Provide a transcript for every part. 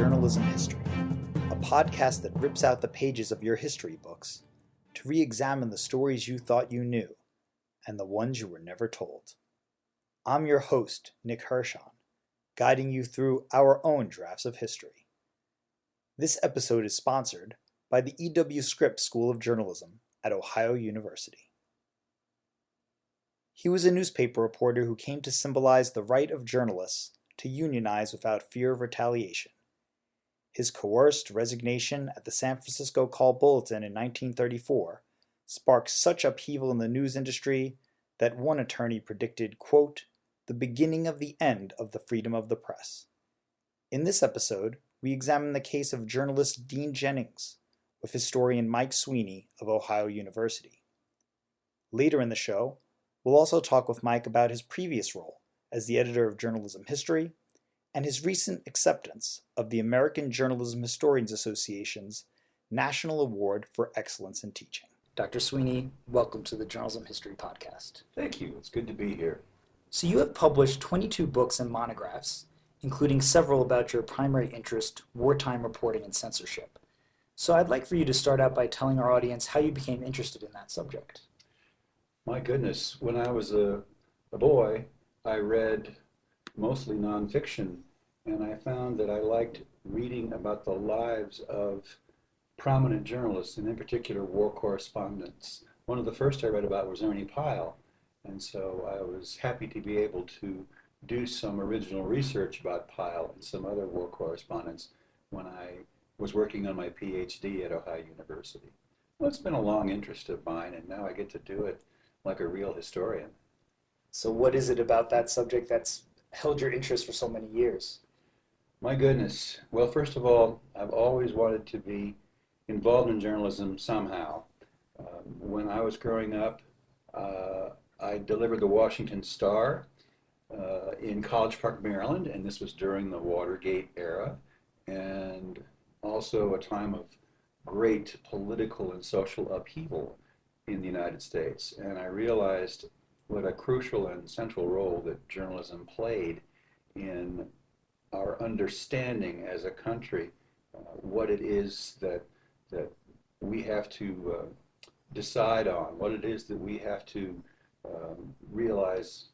Journalism History, a podcast that rips out the pages of your history books to re-examine the stories you thought you knew and the ones you were never told. I'm your host, Nick Hirshon, guiding you through our own drafts of history. This episode is sponsored by the E.W. Scripps School of Journalism at Ohio University. He was a newspaper reporter who came to symbolize the right of journalists to unionize without fear of retaliation. His coerced resignation at the San Francisco Call-Bulletin in 1934 sparked such upheaval in the news industry that one attorney predicted, quote, the beginning of the end of the freedom of the press. In this episode, we examine the case of journalist Dean Jennings with historian Mike Sweeney of Ohio University. Later in the show, we'll also talk with Mike about his previous role as the editor of Journalism History and his recent acceptance of the American Journalism Historians Association's National Award for Excellence in Teaching. Dr. Sweeney, welcome to the Journalism History Podcast. Thank you. It's good to be here. So you have published 22 books and monographs, including several about your primary interest, wartime reporting and censorship. So I'd like for you to start out by telling our audience how you became interested in that subject. My goodness, when I was a boy, I read mostly nonfiction, and I found that I liked reading about the lives of prominent journalists, and in particular war correspondents. One of the first I read about was Ernie Pyle, and so I was happy to be able to do some original research about Pyle and some other war correspondents when I was working on my PhD at Ohio University. Well, it's been a long interest of mine, and now I get to do it like a real historian. So what is it about that subject that's held your interest for so many years? My goodness. Well, first of all, I've always wanted to be involved in journalism somehow. When I was growing up, I delivered the Washington Star in College Park, Maryland, and this was during the Watergate era, and also a time of great political and social upheaval in the United States. And I realized what a crucial and central role that journalism played in our understanding as a country, what it is that we have to decide on, what it is that we have to realize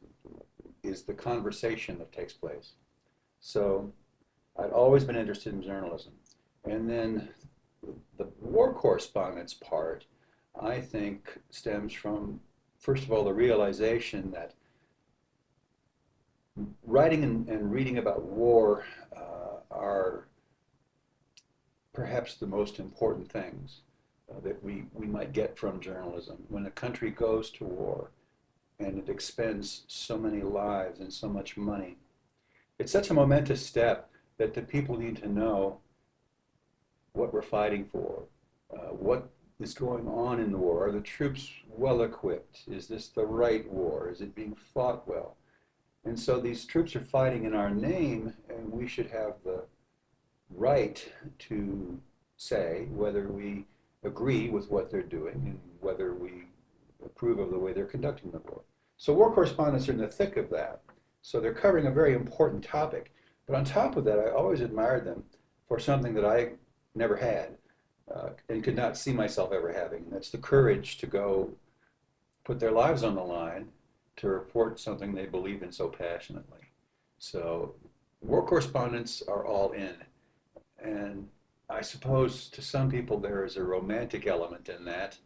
is the conversation that takes place. So I'd always been interested in journalism. And then the war correspondence part, I think, stems from, first of all, the realization that writing and reading about war are perhaps the most important things that we might get from journalism. When a country goes to war and it expends so many lives and so much money, it's such a momentous step that the people need to know what we're fighting for, what is going on in the war. Are the troops well equipped? Is this the right war? Is it being fought well? And so these troops are fighting in our name, and we should have the right to say whether we agree with what they're doing and whether we approve of the way they're conducting the war. So war correspondents are in the thick of that. So they're covering a very important topic. But on top of that, I always admired them for something that I never had and could not see myself ever having. And that's the courage to go put their lives on the line to report something they believe in so passionately. So war correspondents are all in. And I suppose to some people there is a romantic element in that,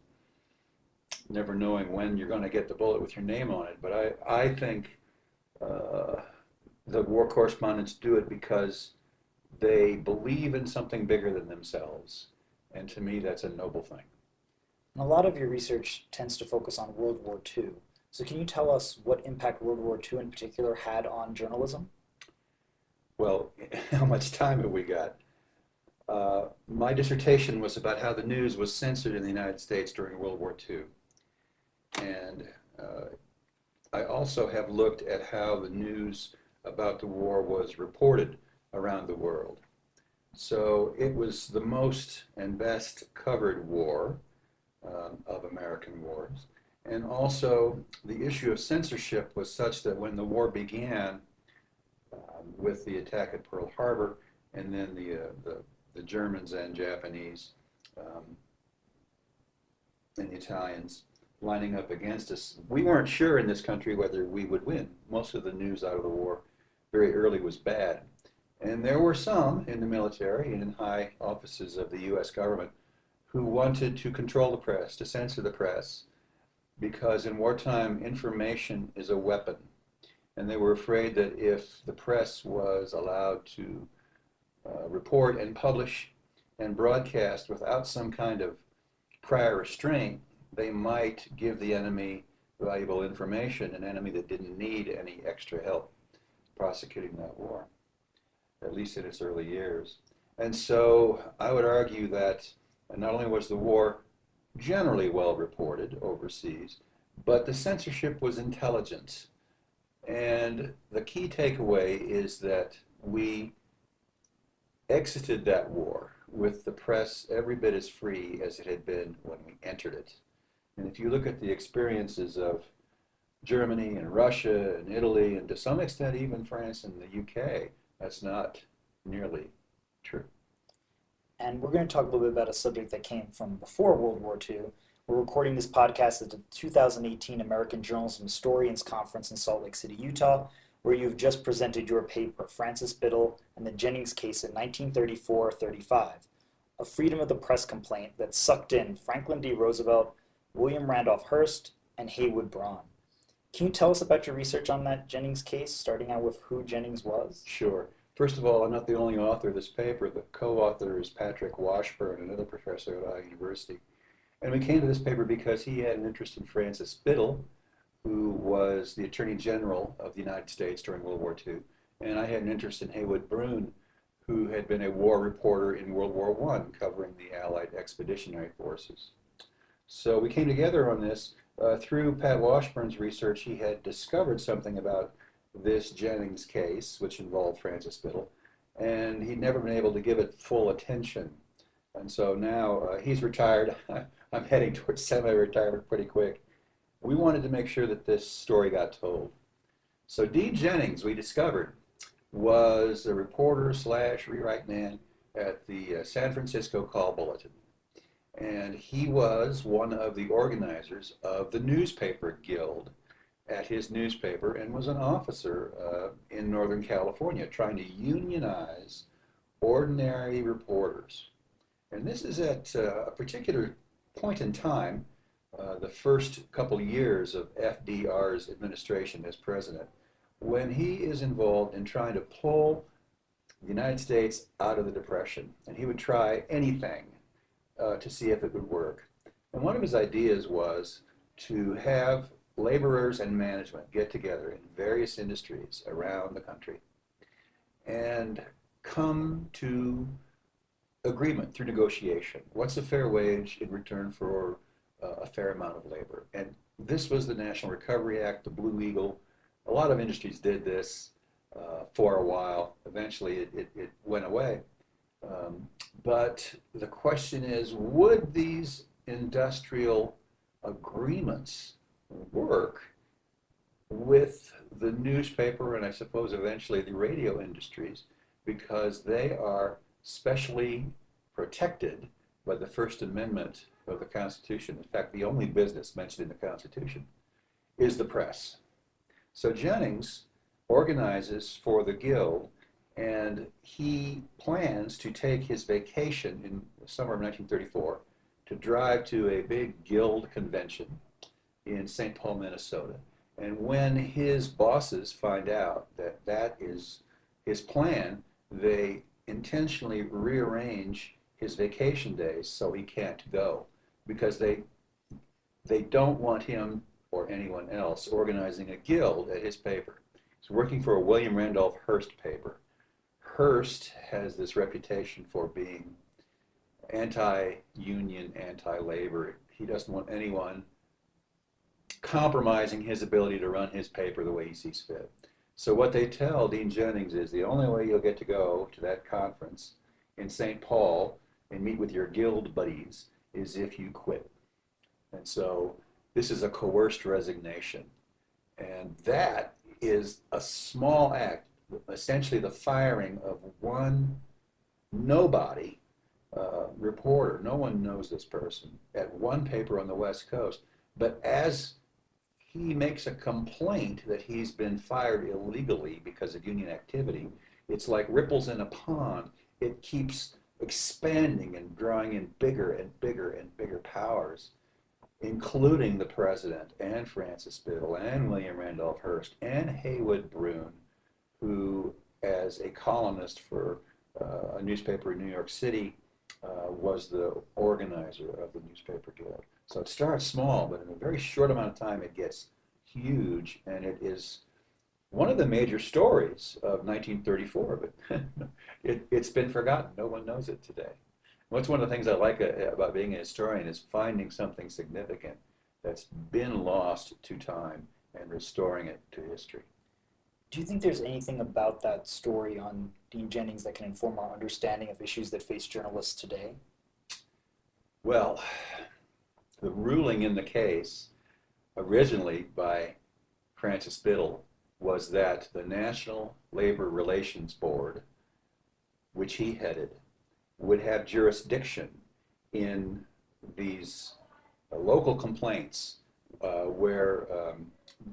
never knowing when you're going to get the bullet with your name on it. But I think the war correspondents do it because they believe in something bigger than themselves. And to me, that's a noble thing. And a lot of your research tends to focus on World War II. So can you tell us what impact World War II in particular had on journalism? Well, how much time have we got? My dissertation was about how the news was censored in the United States during World War II. And I also have looked at how the news about the war was reported around the world. So it was the most and best covered war of American wars. And also the issue of censorship was such that when the war began with the attack at Pearl Harbor and then the Germans and Japanese um, and the Italians lining up against us. We weren't sure in this country whether we would win. Most of the news out of the war very early was bad. And there were some in the military and in high offices of the US government who wanted to control the press, to censor the press, because in wartime information is a weapon. And they were afraid that if the press was allowed to report and publish and broadcast without some kind of prior restraint, they might give the enemy valuable information, an enemy that didn't need any extra help prosecuting that war, at least in its early years. And so I would argue that not only was the war generally well reported overseas, but the censorship was intelligent. And the key takeaway is that we exited that war with the press every bit as free as it had been when we entered it. And if you look at the experiences of Germany and Russia and Italy, and to some extent even France and the UK, that's not nearly true. And we're going to talk a little bit about a subject that came from before World War II. We're recording this podcast at the 2018 American Journalism Historians Conference in Salt Lake City, Utah, where you've just presented your paper, Francis Biddle and the Jennings Case in 1934-35, a freedom of the press complaint that sucked in Franklin D. Roosevelt, William Randolph Hearst, and Haywood Braun. Can you tell us about your research on that Jennings case, starting out with who Jennings was? Sure. First of all, I'm not the only author of this paper. The co-author is Patrick Washburn, another professor at Ohio University. And we came to this paper because he had an interest in Francis Biddle, who was the Attorney General of the United States during World War II. And I had an interest in Haywood Braun, who had been a war reporter in World War I, covering the Allied Expeditionary Forces. So we came together on this. Through Pat Washburn's research, he had discovered something about this Jennings case, which involved Francis Biddle, and he'd never been able to give it full attention. And so now he's retired. I'm heading towards semi-retirement pretty quick. We wanted to make sure that this story got told. So Dean Jennings, we discovered, was a reporter slash rewrite man at the San Francisco Call Bulletin. And he was one of the organizers of the newspaper guild at his newspaper, and was an officer in Northern California trying to unionize ordinary reporters. And this is at a particular point in time, the first couple years of FDR's administration as president, when he is involved in trying to pull the United States out of the Depression. And he would try anything to see if it would work. And one of his ideas was to have laborers and management get together in various industries around the country and come to agreement through negotiation. What's a fair wage in return for a fair amount of labor? And this was the National Recovery Act, the Blue Eagle. A lot of industries did this for a while. Eventually it went away. But the question is, would these industrial agreements work with the newspaper and I suppose eventually the radio industries, because they are specially protected by the First Amendment of the Constitution. In fact, the only business mentioned in the Constitution is the press. So Jennings organizes for the Guild, and he plans to take his vacation in the summer of 1934 to drive to a big Guild convention in St. Paul, Minnesota. And when his bosses find out that that is his plan, they intentionally rearrange his vacation days so he can't go, because they don't want him or anyone else organizing a guild at his paper. He's working for a William Randolph Hearst paper. Hearst has this reputation for being anti-union, anti-labor. He doesn't want anyone compromising his ability to run his paper the way he sees fit. So what they tell Dean Jennings is the only way you'll get to go to that conference in St. Paul and meet with your guild buddies is if you quit. And so this is a coerced resignation. And that is a small act, essentially the firing of one nobody, reporter, no one knows this person, at one paper on the West Coast. But as he makes a complaint that he's been fired illegally because of union activity, it's like ripples in a pond. It keeps expanding and drawing in bigger and bigger and bigger powers, including the president and Francis Biddle and William Randolph Hearst and Haywood Broun, who, as a columnist for a newspaper in New York City, was the organizer of the newspaper guild. So it starts small, but in a very short amount of time it gets huge, and it is one of the major stories of 1934, but it's been forgotten. No one knows it today. What's one of the things I like about being a historian is finding something significant that's been lost to time and restoring it to history. Do you think there's anything about that story on Dean Jennings that can inform our understanding of issues that face journalists today? Well, the ruling in the case, originally by Francis Biddle, was that the National Labor Relations Board, which he headed, would have jurisdiction in these local complaints where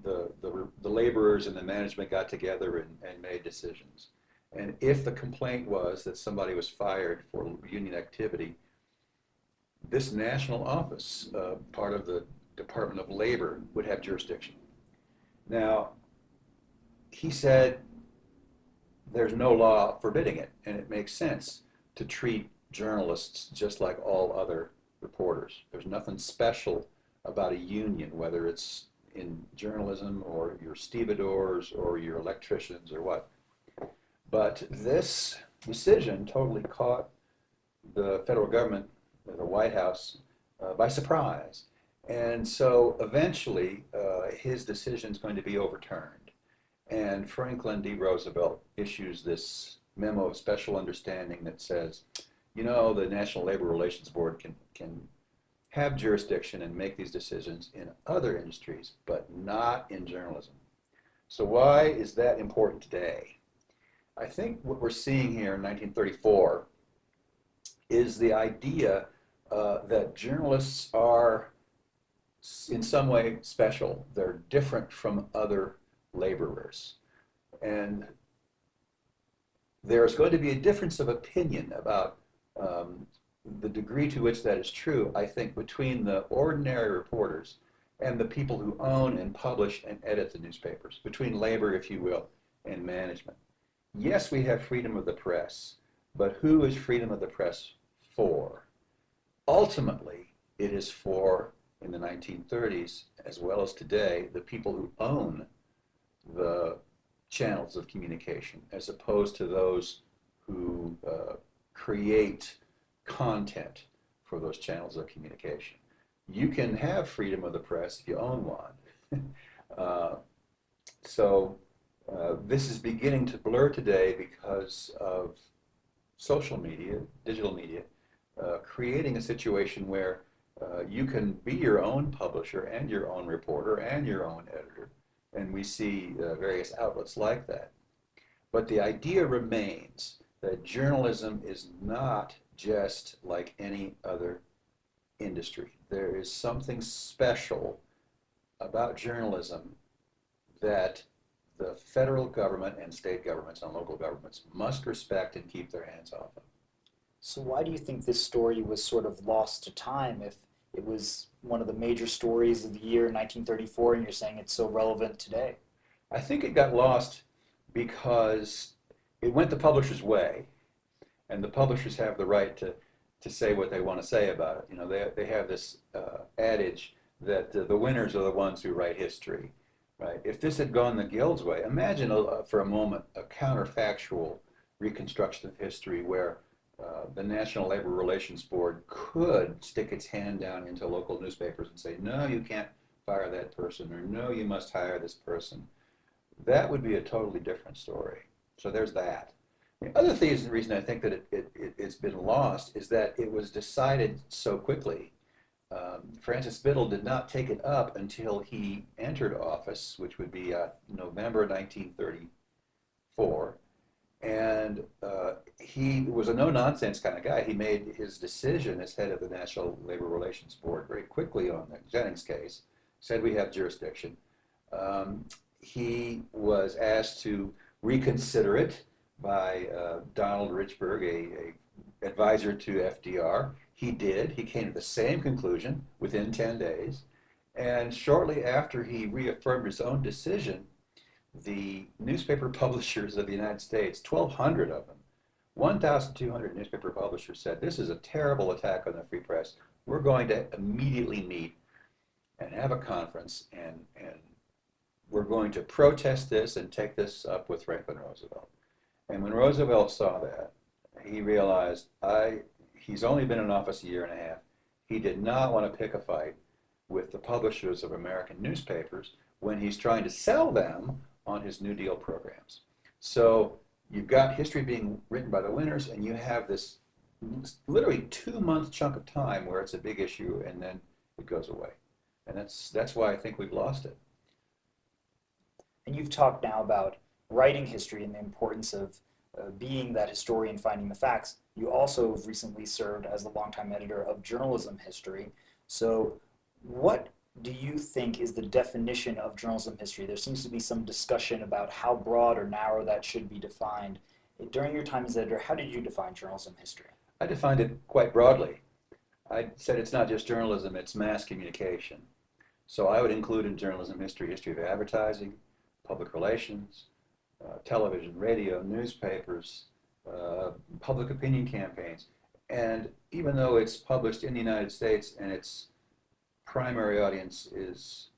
the laborers and the management got together and made decisions. And if the complaint was that somebody was fired for union activity, this national office, part of the Department of Labor, would have jurisdiction. Now, he said there's no law forbidding it, and it makes sense to treat journalists just like all other reporters. There's nothing special about a union, whether it's in journalism or your stevedores or your electricians or what. But this decision totally caught the federal government, the White House, by surprise. And so eventually his decision is going to be overturned. And Franklin D. Roosevelt issues this memo of special understanding that says, you know, the National Labor Relations Board can have jurisdiction and make these decisions in other industries, but not in journalism. So why is that important today? I think what we're seeing here in 1934 is the idea that journalists are in some way special. They're different from other laborers. And there's going to be a difference of opinion about the degree to which that is true, I think, between the ordinary reporters and the people who own and publish and edit the newspapers, between labor, if you will, and management. Yes, we have freedom of the press, but who is freedom of the press for? Ultimately, it is for, in the 1930s, as well as today, the people who own the channels of communication, as opposed to those who create content for those channels of communication. You can have freedom of the press if you own one. So this is beginning to blur today because of social media, digital media, creating a situation where you can be your own publisher and your own reporter and your own editor. And we see various outlets like that. But the idea remains that journalism is not just like any other industry. There is something special about journalism that the federal government and state governments and local governments must respect and keep their hands off of. So why do you think this story was sort of lost to time if it was one of the major stories of the year 1934 and you're saying it's so relevant today? I think it got lost because it went the publisher's way, and the publishers have the right to say what they want to say about it. You know, they have this adage that the winners are the ones who write history, right? If this had gone the Guild's way, imagine for a moment a counterfactual reconstruction of history where the National Labor Relations Board could stick its hand down into local newspapers and say, no, you can't fire that person, or no, you must hire this person. That would be a totally different story. So there's that. The other thing is the reason I think that it's been lost is that it was decided so quickly. Francis Biddle did not take it up until he entered office, which would be November 1934. And he was a no-nonsense kind of guy. He made his decision as head of the National Labor Relations Board very quickly on the Jennings case, said we have jurisdiction. He was asked to reconsider it by Donald Richburg, a advisor to FDR. He did. He came to the same conclusion within 10 days. And shortly after he reaffirmed his own decision, the newspaper publishers of the United States, 1,200 of them, 1,200 newspaper publishers said, this is a terrible attack on the free press. We're going to immediately meet and have a conference, and we're going to protest this and take this up with Franklin Roosevelt. And when Roosevelt saw that, he realized he's only been in office a year and a half. He did not want to pick a fight with the publishers of American newspapers when he's trying to sell them on his New Deal programs. So you've got history being written by the winners, and you have this literally 2-month chunk of time where it's a big issue, and then it goes away. And that's why I think we've lost it. And you've talked now about writing history and the importance of being that historian finding the facts. You also have recently served as the longtime editor of journalism history. So what do you think is the definition of journalism history? There seems to be some discussion about how broad or narrow that should be defined. During your time as editor, how did you define journalism history? I defined it quite broadly. I said it's not just journalism, it's mass communication. So I would include in journalism history of advertising, public relations, television, radio, newspapers, public opinion campaigns. And even though it's published in the United States and its primary audience is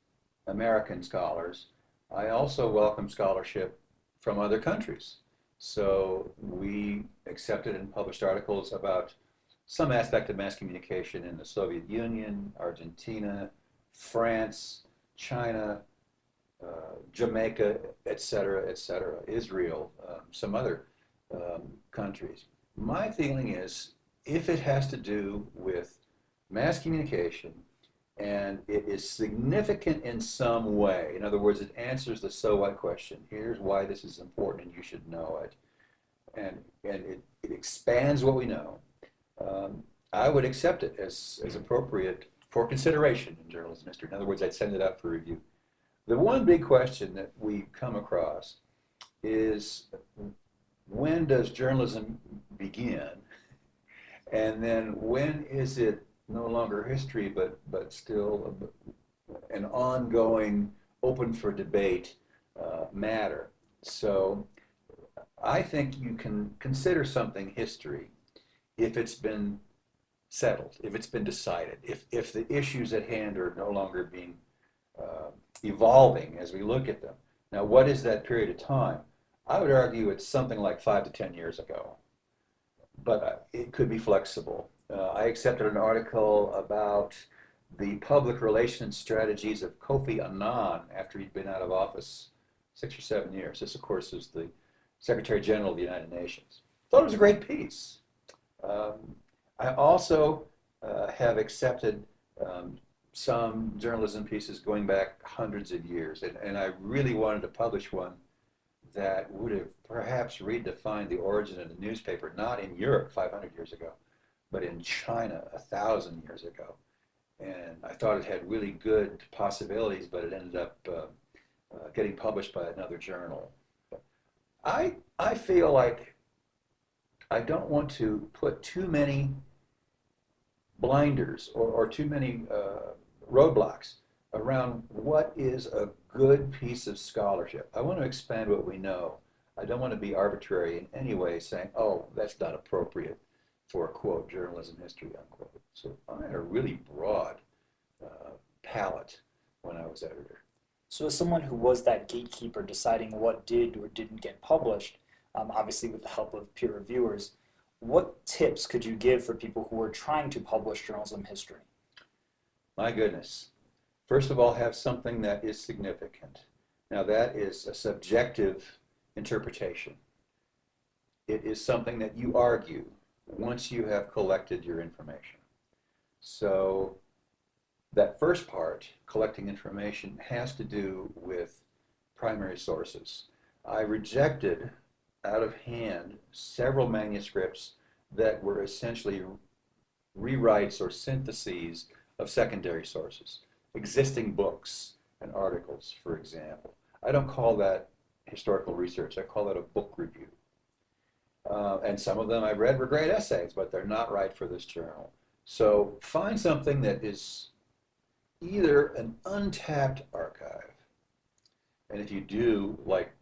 American scholars, I also welcome scholarship from other countries. So we accepted and published articles about some aspect of mass communication in the Soviet Union, Argentina, France, China, Jamaica, et cetera, Israel, some other countries. My feeling is if it has to do with mass communication and it is significant in some way, in other words, it answers the so what question, here's why this is important and you should know it, and it expands what we know, I would accept it as appropriate for consideration in journalism history. In other words, I'd send it out for review. The one big question that we come across is when does journalism begin? And then when is it no longer history, but still an ongoing, open for debate matter? So I think you can consider something history if it's been settled, if it's been decided, if the issues at hand are no longer being evolving as we look at them. Now, what is that period of time? I would argue it's something like 5 to 10 years ago, but it could be flexible. I accepted an article about the public relations strategies of Kofi Annan after he'd been out of office 6 or 7 years. This, of course, is the Secretary General of the United Nations. Thought it was a great piece. I also have accepted some journalism pieces going back hundreds of years, and I really wanted to publish one that would have perhaps redefined the origin of the newspaper, not in Europe 500 years ago, but in China 1,000 years ago. And I thought it had really good possibilities, but it ended up getting published by another journal. I feel like I don't want to put too many blinders or too many roadblocks around what is a good piece of scholarship. I want to expand what we know. I don't want to be arbitrary in any way saying, oh, that's not appropriate for, quote, journalism history, unquote. So I had a really broad palette when I was editor. So as someone who was that gatekeeper deciding what did or didn't get published, obviously with the help of peer reviewers, what tips could you give for people who are trying to publish journalism history? My goodness. First of all, have something that is significant. Now that is a subjective interpretation. It is something that you argue once you have collected your information. So that first part, collecting information, has to do with primary sources. I rejected out of hand several manuscripts that were essentially rewrites or syntheses of secondary sources, existing books and articles, for example. I don't call that historical research. I call that a book review. And some of them I've read were great essays, but they're not right for this journal. So find something that is either an untapped archive, and if you do, like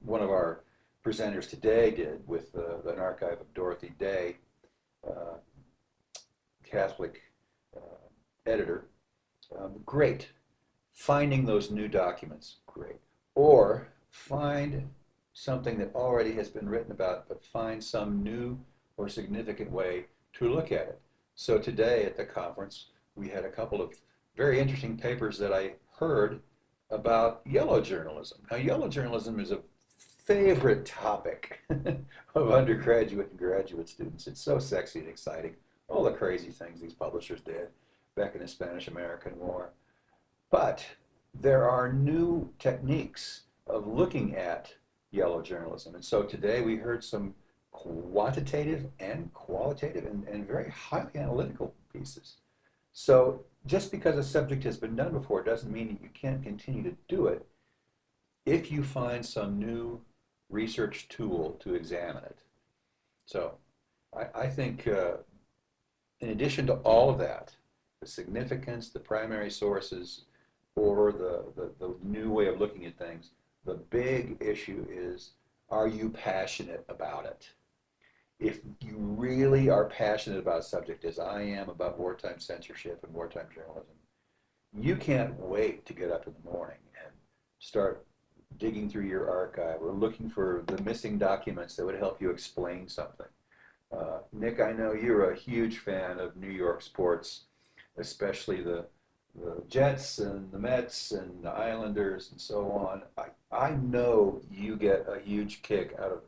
one of our presenters today did with an archive of Dorothy Day, uh, Catholic editor, great. Finding those new documents, great. Or find something that already has been written about, but find some new or significant way to look at it. So today at the conference, we had a couple of very interesting papers that I heard about yellow journalism. Now, yellow journalism is a favorite topic of undergraduate and graduate students. It's so sexy and exciting. All the crazy things these publishers did back in the Spanish-American War. But there are new techniques of looking at yellow journalism. And so today we heard some quantitative and qualitative and very highly analytical pieces. So just because a subject has been done before doesn't mean that you can't continue to do it if you find some new research tool to examine it. So I think in addition to all of that, the significance, the primary sources, or the new way of looking at things, the big issue is, are you passionate about it? If you really are passionate about a subject, as I am about wartime censorship and wartime journalism, you can't wait to get up in the morning and start digging through your archive or looking for the missing documents that would help you explain something. Nick, I know you're a huge fan of New York sports, especially the Jets and the Mets and the Islanders and so on. I know you get a huge kick out of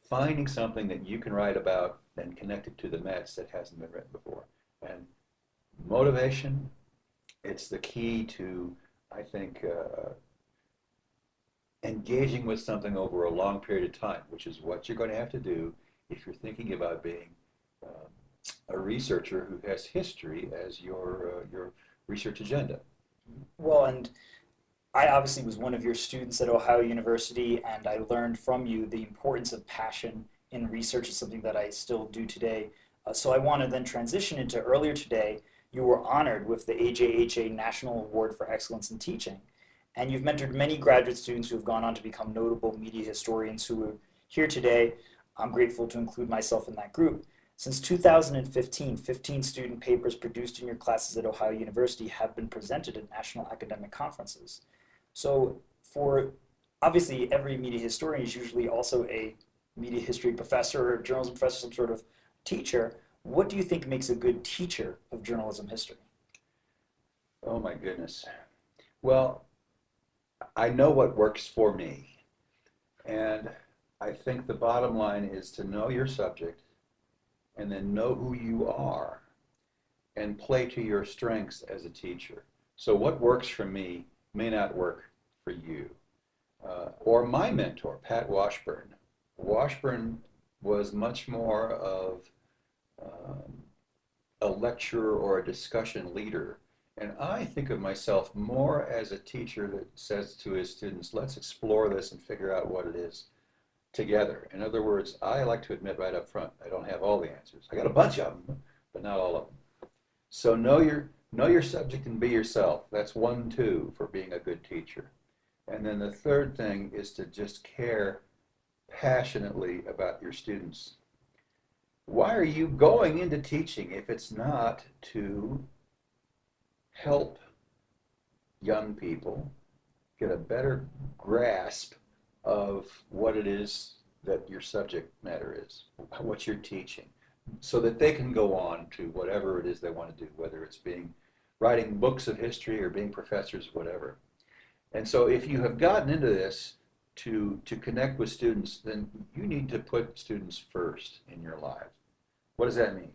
finding something that you can write about and connect it to the Mets that hasn't been written before. And motivation, it's the key to, I think, engaging with something over a long period of time, which is what you're going to have to do if you're thinking about being a researcher who has history as your research agenda. Well, and I obviously was one of your students at Ohio University, and I learned from you the importance of passion in research is something that I still do today. So I want to then transition into earlier today, you were honored with the AJHA National Award for Excellence in Teaching. And you've mentored many graduate students who have gone on to become notable media historians who are here today. I'm grateful to include myself in that group. Since 2015, 15 student papers produced in your classes at Ohio University have been presented at national academic conferences. So for, obviously, every media historian is usually also a media history professor or journalism professor, some sort of teacher. What do you think makes a good teacher of journalism history? Oh my goodness. Well, I know what works for me. And I think the bottom line is to know your subject and then know who you are and play to your strengths as a teacher. So what works for me may not work for you. Or my mentor, Pat Washburn. Washburn was much more of a lecturer or a discussion leader. And I think of myself more as a teacher that says to his students, let's explore this and figure out what it is together. In other words, I like to admit right up front, I don't have all the answers. I got a bunch of them, but not all of them. So know your subject and be yourself. That's 1, 2 for being a good teacher. And then the third thing is to just care passionately about your students. Why are you going into teaching if it's not to help young people get a better grasp of what it is that your subject matter is, what you're teaching, so that they can go on to whatever it is they want to do, whether it's writing books of history or being professors, whatever. And so if you have gotten into this to connect with students, then you need to put students first in your life. What does that mean?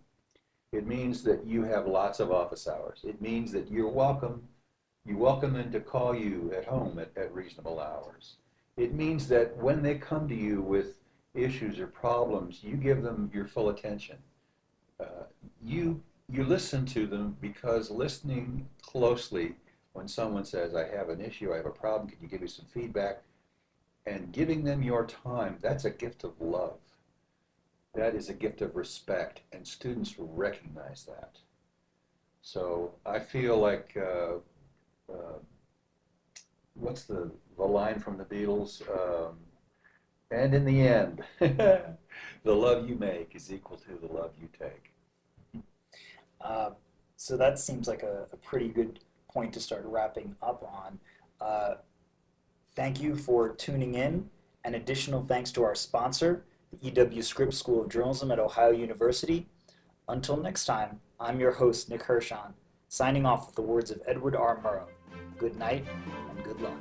It means that you have lots of office hours. It means that you welcome them to call you at home at reasonable hours. It means that when they come to you with issues or problems, you give them your full attention. Uh, you listen to them, because listening closely when someone says, I have an issue, I have a problem, can you give me some feedback? And giving them your time, that's a gift of love. That is a gift of respect, and students recognize that. So I feel like, what's the line from the Beatles? And in the end, the love you make is equal to the love you take. Uh, so that seems like a pretty good point to start wrapping up on. Uh, Thank you for tuning in, and additional thanks to our sponsor, the EW Scripps School of Journalism at Ohio University. Until next time, I'm your host, Nick Hirshon, signing off with the words of Edward R. Murrow. Good night and good luck.